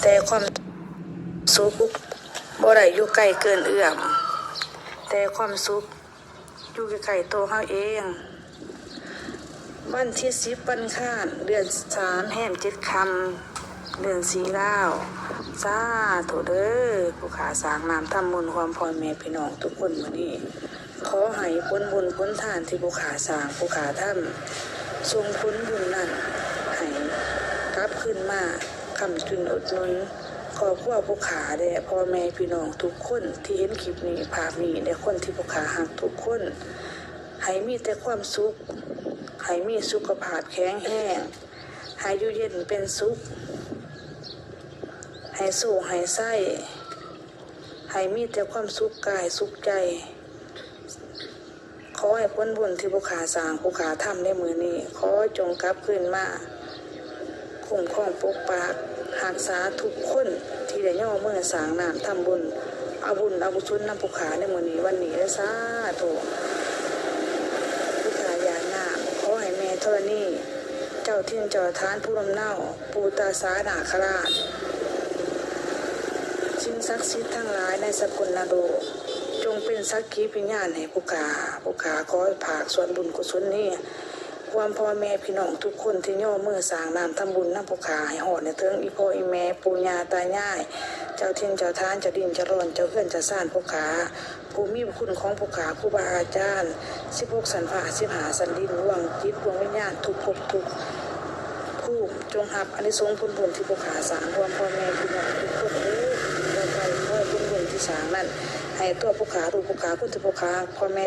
แต่ความสุขบ่ได้อยู่ไกลเกินเอื้อมแต่ความสุขอยู่ใกล้ๆตัวเฮาเองวันที่10วันข้านเดือน3แห่ม7ค่ำเดือน4แล้วสาธุเด้อผู้ขาสร้างน้ำทำบุญความพ่อแม่พี่น้องทุกคนมื้อนี้ขอให้ผลบุญผลทานที่ผู้ขาสร้างผู้ขาทำส่งผลบุญนั้นให้กลับขึ้นมาคำจุนอุดหนุนขอพวกผู้ขาและพ่อแม่พี่น้องทุกคนที่เห็นคลิปนี้ภาพนี้และคนที่ผู้ขาหักทุกคนให้มีแต่ความสุขให้มีสุขภาพแข็งแรงให้อยู่เย็นเป็นสุขให้สู้ให้ไส้ให้มีแต่ความสุขกายสุขใจขอให้ผลบุญที่ผู้ขาสร้างผู้ขาทำในมือนี้ขอจงกลับคืนมาคุ้มครองปกปักรักษาทุกคนที่ได้ย่อมือสร้างน้ำทำบุญเอาบุญเอาบุญนำผู้ขาในมือนี้วันนี้และสาธุผู้ขาอยากน้ำขอให้แม่ธรณีเจ้าที่เจ้าทานผู้ลำเน่าปูตาสานาคราชสิ่งศักดิ์สิทธิ์ทั้งหลายในสกุลนาโดจงเป็นสักขีพยานให้ผู้ขาขอให้ผากส่วนบุญกุศลนี้ความพ่อแม่พี่น้องทุกคนที่ย่อมือสร้างน้ำทำบุญน้ำผู้ขาให้หอดในเทิงอีพ่ออีแม่ปู่ย่าตายายเจ้าทินเจ้าทานเจ้าดินเจ้าร้อนเจ้าเพื่อนเจ้าซ่านผู้ขาผู้มีบุญคุณของผู้ขาผู้บาอาจารย์16สันฝ่า15สันดินดวงจิตดวงวิญญาณทุกภพทุกผู้จงหับอานิสงส์ผลบุญที่ผู้ขาสร้างรวมพ่อแม่พี่น้องทุกคนเลยเราไปขอให้ผลบุญที่สร้างนั้นให้ตัวผู้ขาลูกผู้ขาคนที่ผู้ขาพ่อแม่